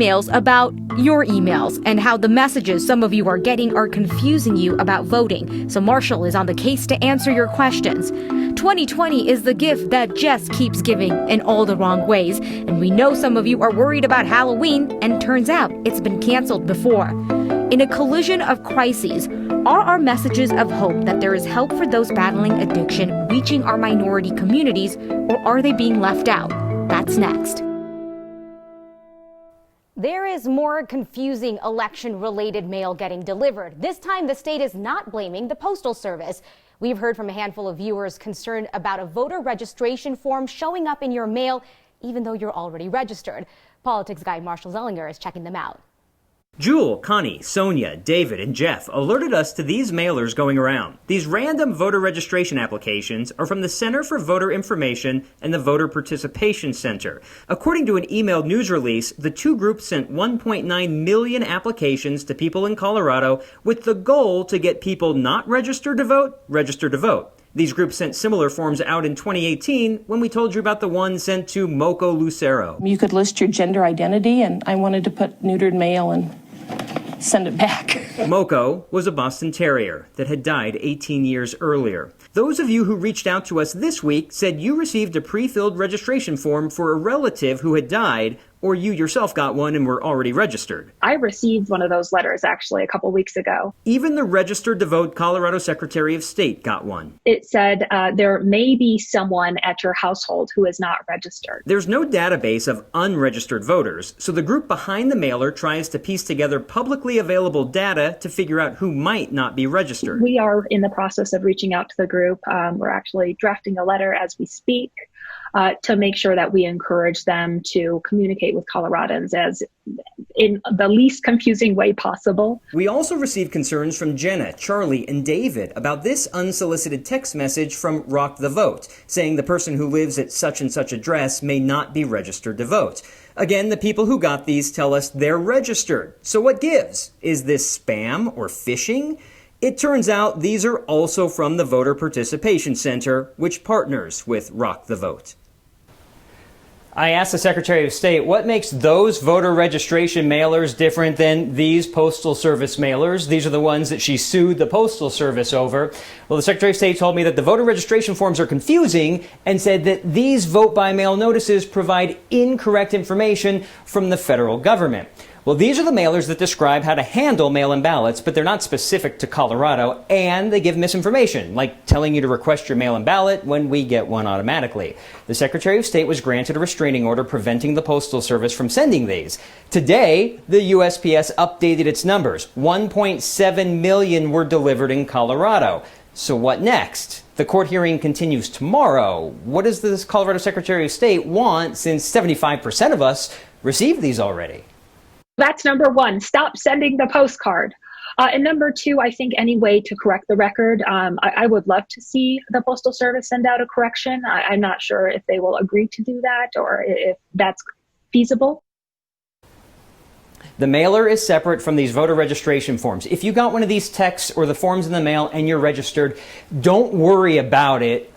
emails about your emails and how the messages some of you are getting are confusing you about voting. So Marshall is on the case to answer your questions. 2020 is the gift that Jess keeps giving in all the wrong ways. And we know some of you are worried about Halloween, and turns out it's been canceled before. In a collision of crises, are our messages of hope that there is help for those battling addiction reaching our minority communities, or are they being left out? That's next. There is more confusing election-related mail getting delivered. This time, the state is not blaming the Postal Service. We've heard from a handful of viewers concerned about a voter registration form showing up in your mail, even though you're already registered. Politics guy Marshall Zellinger is checking them out. Jewel, Connie, Sonia, David, and Jeff alerted us to these mailers going around. These random voter registration applications are from the Center for Voter Information and the Voter Participation Center. According to an emailed news release, the two groups sent 1.9 million applications to people in Colorado with the goal to get people not registered to vote, registered to vote. These groups sent similar forms out in 2018 when we told you about the one sent to Moco Lucero. You could list your gender identity, and I wanted to put neutered male and send it back. Moco was a Boston Terrier that had died 18 years earlier. Those of you who reached out to us this week said you received a pre-filled registration form for a relative who had died, or you yourself got one and were already registered. I received one of those letters actually a couple weeks ago. Even the registered to vote Colorado Secretary of State got one. It said there may be someone at your household who is not registered. There's no database of unregistered voters, so the group behind the mailer tries to piece together publicly available data to figure out who might not be registered. We are in the process of reaching out to the group. We're actually drafting a letter as we speak. To make sure that we encourage them to communicate with Coloradans as in the least confusing way possible. We also received concerns from Jenna, Charlie, and David about this unsolicited text message from Rock the Vote, saying the person who lives at such and such address may not be registered to vote. Again, the people who got these tell us they're registered. So what gives? Is this spam or phishing? It turns out these are also from the Voter Participation Center, which partners with Rock the Vote. I asked the Secretary of State what makes those voter registration mailers different than these Postal Service mailers. These are the ones that she sued the Postal Service over. Well, the Secretary of State told me that the voter registration forms are confusing and said that these vote-by-mail notices provide incorrect information from the federal government. Well, these are the mailers that describe how to handle mail-in ballots, but they're not specific to Colorado, and they give misinformation, like telling you to request your mail-in ballot when we get one automatically. The Secretary of State was granted a restraining order preventing the Postal Service from sending these. Today, the USPS updated its numbers. 1.7 million were delivered in Colorado. So what next? The court hearing continues tomorrow. What does the Colorado Secretary of State want, since 75% of us received these already? That's number one. Stop sending the postcard. And number two, I think any way to correct the record. I would love to see the Postal Service send out a correction. I'm not sure if they will agree to do that or if that's feasible. The mailer is separate from these voter registration forms. If you got one of these texts or the forms in the mail and you're registered, don't worry about it,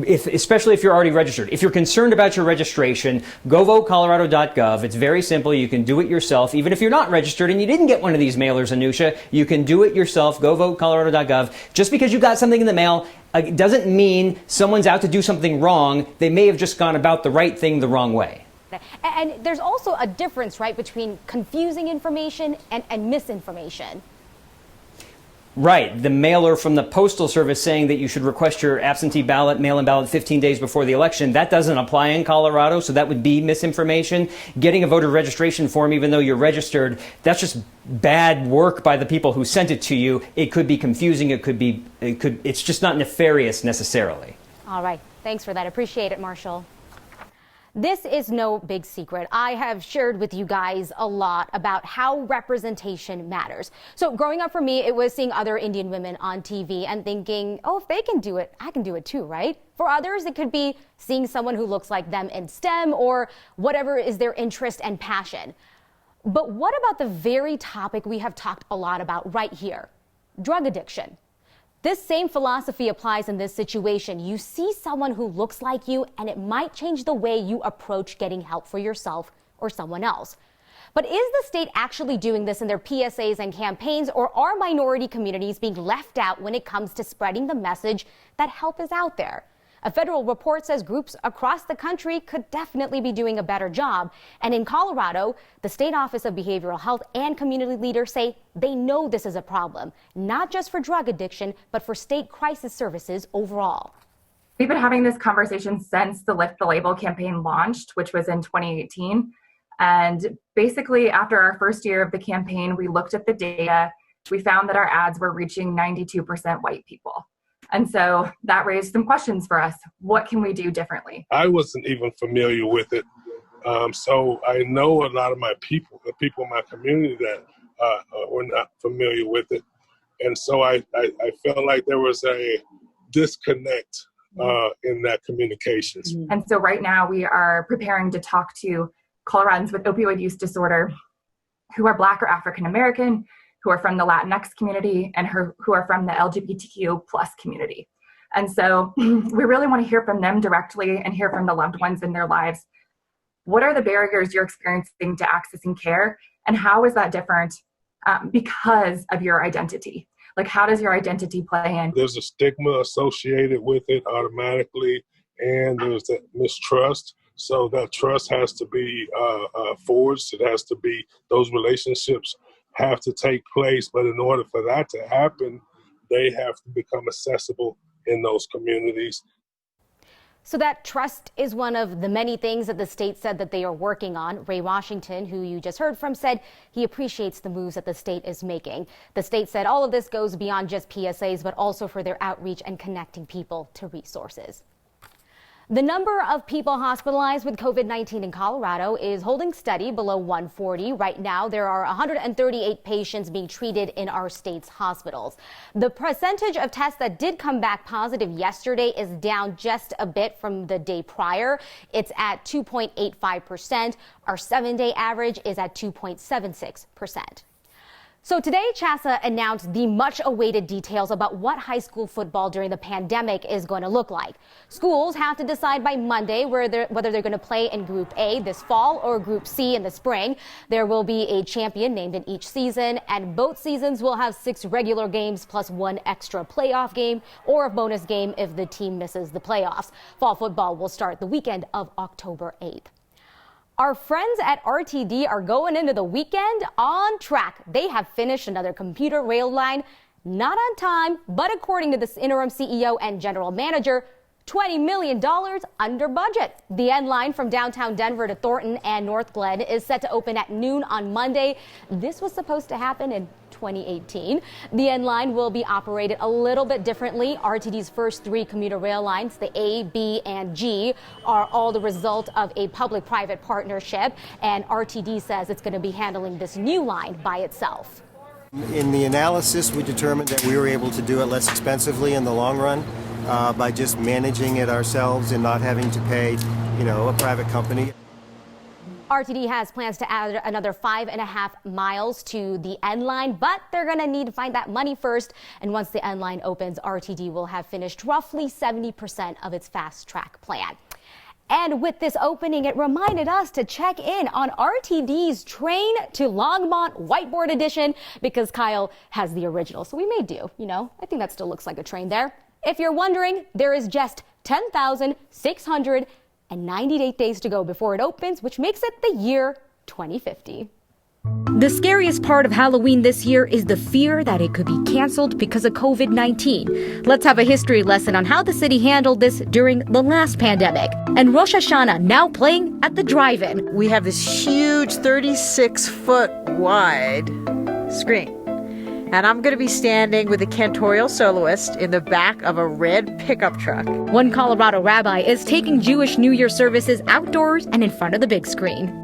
especially if you're already registered. If you're concerned about your registration, go votecolorado.gov. It's very simple. You can do it yourself. Even if you're not registered and you didn't get one of these mailers, Anusha, you can do it yourself. Go votecolorado.gov. Just because you got something in the mail doesn't mean someone's out to do something wrong. They may have just gone about the right thing the wrong way. And there's also a difference, right, between confusing information and misinformation. Right. The mailer from the Postal Service saying that you should request your absentee ballot, mail-in ballot 15 days before the election, that doesn't apply in Colorado, so that would be misinformation. Getting a voter registration form, even though you're registered, that's just bad work by the people who sent it to you. It could be confusing. It's just not nefarious necessarily. All right. Thanks for that. Appreciate it, Marshall. This is no big secret. I have shared with you guys a lot about how representation matters. So growing up for me, it was seeing other Indian women on TV and thinking, oh, if they can do it, I can do it too, right? For others, it could be seeing someone who looks like them in STEM or whatever is their interest and passion. But what about the very topic we have talked a lot about right here? Drug addiction. This same philosophy applies in this situation. You see someone who looks like you, and it might change the way you approach getting help for yourself or someone else. But is the state actually doing this in their PSAs and campaigns, or are minority communities being left out when it comes to spreading the message that help is out there? A federal report says groups across the country could definitely be doing a better job. And in Colorado, the State Office of Behavioral Health and community leaders say they know this is a problem, not just for drug addiction, but for state crisis services overall. We've been having this conversation since the Lift the Label campaign launched, which was in 2018. And basically, after our first year of the campaign, we looked at the data. We found that our ads were reaching 92% white people. And so that raised some questions for us. What can we do differently? I wasn't even familiar with it. So I know a lot of the people in my community that were not familiar with it. And so I felt like there was a disconnect in that communications. And so right now we are preparing to talk to Coloradans with opioid use disorder who are Black or African American, who are from the Latinx community, and who are from the LGBTQ plus community. And so we really want to hear from them directly and hear from the loved ones in their lives. What are the barriers you're experiencing to accessing care? And how is that different because of your identity? Like, how does your identity play in? There's a stigma associated with it automatically, and there's that mistrust. So that trust has to be forged. It has to be, those relationships have to take place. But in order for that to happen, they have to become accessible in those communities. So that trust is one of the many things that the state said that they are working on. Ray Washington, who you just heard from, said he appreciates the moves that the state is making. The state said all of this goes beyond just PSAs, but also for their outreach and connecting people to resources. The number of people hospitalized with COVID-19 in Colorado is holding steady below 140. Right now, there are 138 patients being treated in our state's hospitals. The percentage of tests that did come back positive yesterday is down just a bit from the day prior. It's at 2.85%. Our 7-day average is at 2.76%. So today, CHSAA announced the much-awaited details about what high school football during the pandemic is going to look like. Schools have to decide by Monday whether they're going to play in Group A this fall or Group C in the spring. There will be a champion named in each season, and both seasons will have 6 regular games plus 1 extra playoff game or a bonus game if the team misses the playoffs. Fall football will start the weekend of October 8th. Our friends at RTD are going into the weekend on track. They have finished another commuter rail line, not on time, but according to this interim CEO and general manager, $20 million under budget. The N line from downtown Denver to Thornton and North Glen is set to open at noon on Monday. This was supposed to happen in 2018. The N line will be operated a little bit differently. RTD's first 3 commuter rail lines, the A, B, and G, are all the result of a public-private partnership, and RTD says it's going to be handling this new line by itself. In the analysis, we determined that we were able to do it less expensively in the long run by just managing it ourselves and not having to pay, a private company. RTD has plans to add another 5.5 miles to the N line, but they're going to need to find that money first. And once the N line opens, RTD will have finished roughly 70% of its fast track plan. And with this opening, it reminded us to check in on RTD's Train to Longmont Whiteboard Edition because Kyle has the original. So we may do, I think that still looks like a train there. If you're wondering, there is just 10,698 days to go before it opens, which makes it the year 2050. The scariest part of Halloween this year is the fear that it could be canceled because of COVID-19. Let's have a history lesson on how the city handled this during the last pandemic. And Rosh Hashanah now playing at the drive-in. We have this huge 36-foot wide screen. And I'm going to be standing with a cantorial soloist in the back of a red pickup truck. One Colorado rabbi is taking Jewish New Year services outdoors and in front of the big screen.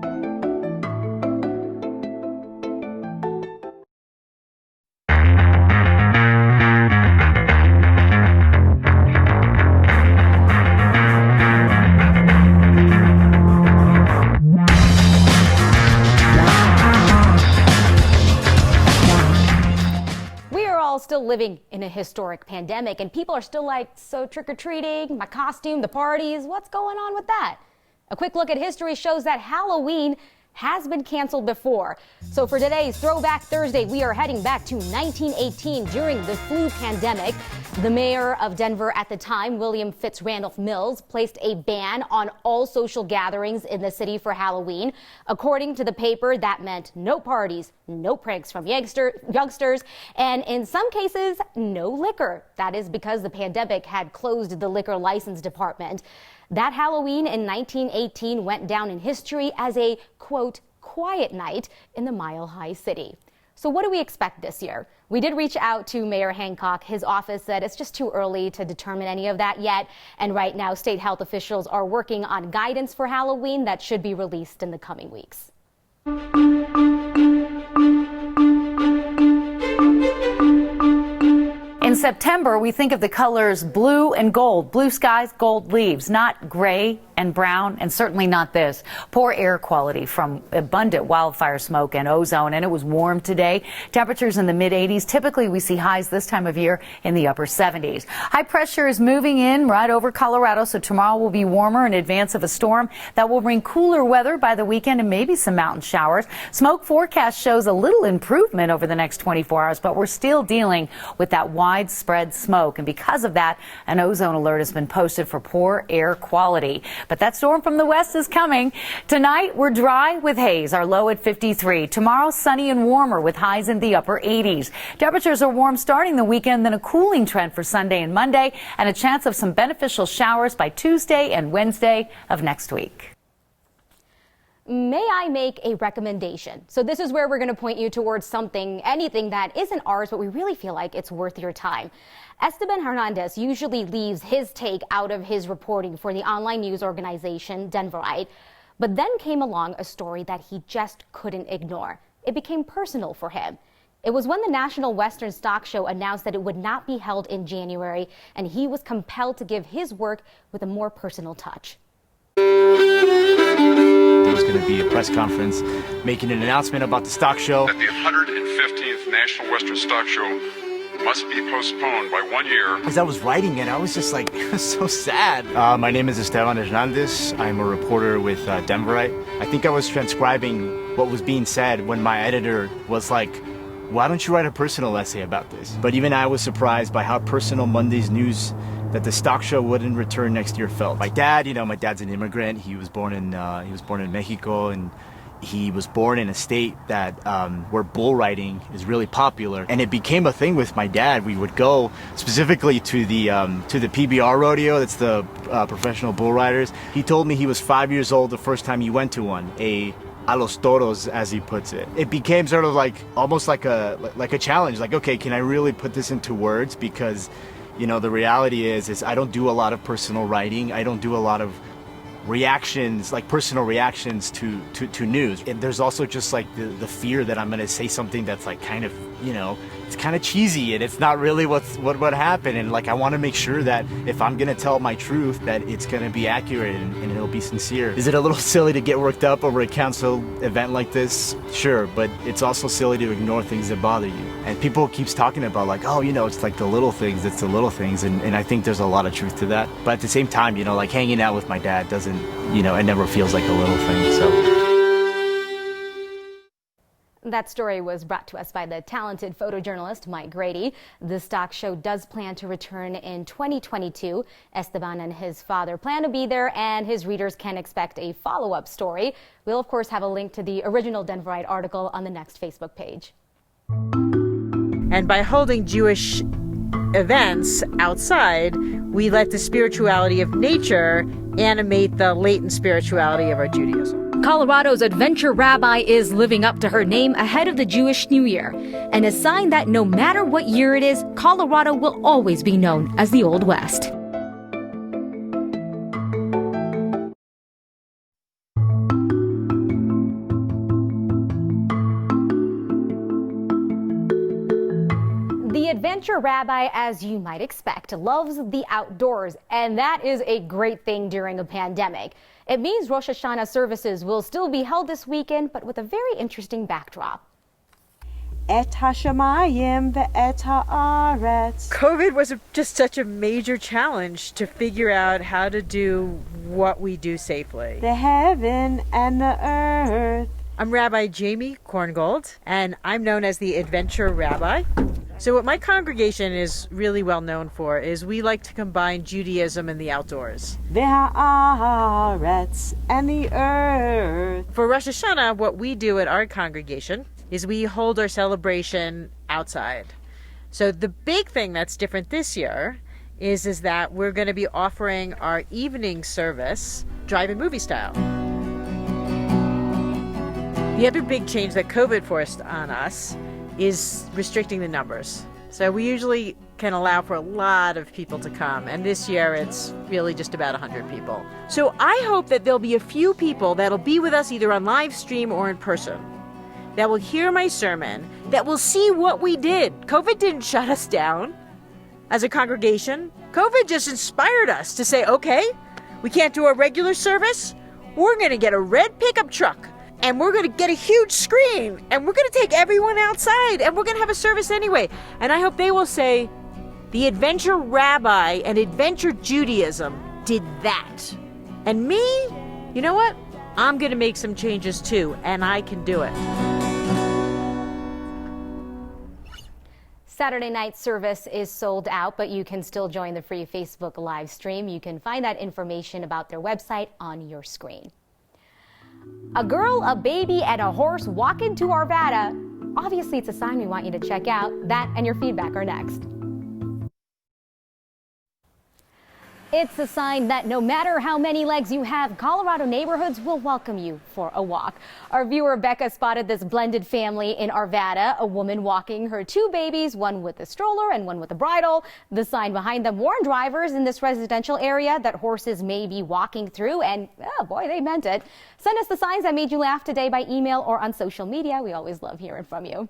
Still living in a historic pandemic, and people are still like, so trick-or-treating, my costume, the parties, what's going on with that? A quick look at history shows that Halloween has been canceled before. So for today's Throwback Thursday, we are heading back to 1918 during the flu pandemic. The mayor of Denver at the time, William Fitzrandolph Mills, placed a ban on all social gatherings in the city for Halloween. According to the paper, that meant no parties, no pranks from youngsters, and in some cases, no liquor. That is because the pandemic had closed the liquor license department. That Halloween in 1918 went down in history as a, quote, quiet night in the Mile High City. So what do we expect this year? We did reach out to Mayor Hancock. His office said it's just too early to determine any of that yet. And right now, state health officials are working on guidance for Halloween that should be released in the coming weeks. In September, we think of the colors blue and gold, blue skies, gold leaves, not gray and brown, and certainly not this. Poor air quality from abundant wildfire smoke and ozone, and it was warm today. Temperatures in the mid-80s. Typically, we see highs this time of year in the upper 70s. High pressure is moving in right over Colorado, so tomorrow will be warmer in advance of a storm that will bring cooler weather by the weekend and maybe some mountain showers. Smoke forecast shows a little improvement over the next 24 hours, but we're still dealing with that widespread smoke, and because of that, an ozone alert has been posted for poor air quality. But that storm from the west is coming. Tonight, we're dry with haze, our low at 53. Tomorrow, sunny and warmer with highs in the upper 80s. Temperatures are warm starting the weekend, then a cooling trend for Sunday and Monday, and a chance of some beneficial showers by Tuesday and Wednesday of next week. May I make a recommendation? So this is where we're going to point you towards anything that isn't ours, but we really feel like it's worth your time. Esteban Hernandez usually leaves his take out of his reporting for the online news organization Denverite, but then came along a story that he just couldn't ignore. It became personal for him. It was when the National Western Stock Show announced that it would not be held in January, and he was compelled to give his work with a more personal touch. There was going to be a press conference making an announcement about the stock show. That the 115th National Western Stock Show must be postponed by 1 year. As I was writing it, I was just like, it was so sad. My name is Esteban Hernandez. I'm a reporter with Denverite. I think I was transcribing what was being said when my editor was like, why don't you write a personal essay about this? But even I was surprised by how personal Monday's news that the stock show wouldn't return next year felt. My dad, my dad's an immigrant. He was born in Mexico, and he was born in a state that where bull riding is really popular, and it became a thing with my dad. We would go specifically to the PBR rodeo. That's the professional bull riders. He told me he was 5 years old the first time he went to one. A los toros, as he puts it. It became sort of like almost like a challenge. Like, okay, can I really put this into words? Because the reality is I don't do a lot of personal writing. I don't do a lot of reactions, like personal reactions to news. And there's also just like the fear that I'm going to say something that's like kind of, it's kind of cheesy and it's not really what happened. And like, I want to make sure that if I'm going to tell my truth, that it's going to be accurate and it'll be sincere. Is it a little silly to get worked up over a council event like this? Sure, but it's also silly to ignore things that bother you. And people keeps talking about like, oh, it's like the little things, it's the little things. And I think there's a lot of truth to that. But at the same time, like hanging out with my dad doesn't, it never feels like a little thing, so. That story was brought to us by the talented photojournalist Mike Grady. The stock show does plan to return in 2022. Esteban and his father plan to be there, and his readers can expect a follow-up story. We'll, of course, have a link to the original Denverite article on the next Facebook page. And by holding Jewish events outside, we let the spirituality of nature animate the latent spirituality of our Judaism. Colorado's adventure rabbi is living up to her name ahead of the Jewish New Year, and a sign that no matter what year it is, Colorado will always be known as the Old West. The adventure rabbi, as you might expect, loves the outdoors, and that is a great thing during a pandemic. It means Rosh Hashanah services will still be held this weekend, but with a very interesting backdrop. COVID was just such a major challenge to figure out how to do what we do safely. The heaven and the earth I'm Rabbi Jamie Korngold, and I'm known as the Adventure Rabbi. So what my congregation is really well known for is we like to combine Judaism and the outdoors. The haaretz and the earth. For Rosh Hashanah, what we do at our congregation is we hold our celebration outside. So the big thing that's different this year is that we're going to be offering our evening service drive-in movie style. The other big change that COVID forced on us is restricting the numbers. So we usually can allow for a lot of people to come, and this year it's really just about 100 people. So I hope that there'll be a few people that'll be with us either on live stream or in person, that will hear my sermon, that will see what we did. COVID didn't shut us down as a congregation. COVID just inspired us to say, okay, we can't do a regular service. We're going to get a red pickup truck, and we're going to get a huge screen, and we're going to take everyone outside, and we're going to have a service anyway. And I hope they will say, the Adventure Rabbi and Adventure Judaism did that. And me, you know what? I'm going to make some changes too, and I can do it. Saturday night service is sold out, but you can still join the free Facebook live stream. You can find that information about their website on your screen. A girl, a baby, and a horse walk into Arvada. Obviously, it's a sign we want you to check out. That and your feedback are next. It's a sign that no matter how many legs you have, Colorado neighborhoods will welcome you for a walk. Our viewer Becca spotted this blended family in Arvada, a woman walking her two babies, one with a stroller and one with a bridle. The sign behind them warned drivers in this residential area that horses may be walking through, and oh boy, they meant it. Send us the signs that made you laugh today by email or on social media. We always love hearing from you.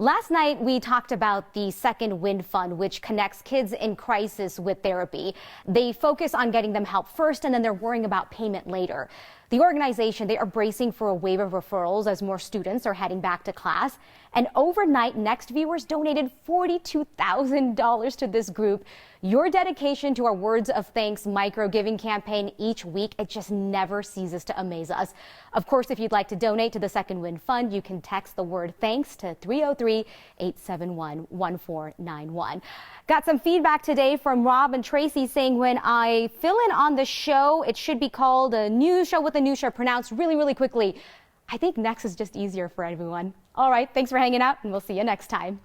Last night, we talked about the Second Wind Fund, which connects kids in crisis with therapy. They focus on getting them help first, and then they're worrying about payment later. The organization, they are bracing for a wave of referrals as more students are heading back to class. And overnight, Next viewers donated $42,000 to this group. Your dedication to our Words of Thanks micro-giving campaign each week, it just never ceases to amaze us. Of course, if you'd like to donate to the Second Wind Fund, you can text the word thanks to 303-871-1491. Got some feedback today from Rob and Tracy saying when I fill in on the show, it should be called a news show with a news show pronounced really, really quickly. I think next is just easier for everyone. All right, thanks for hanging out, and we'll see you next time.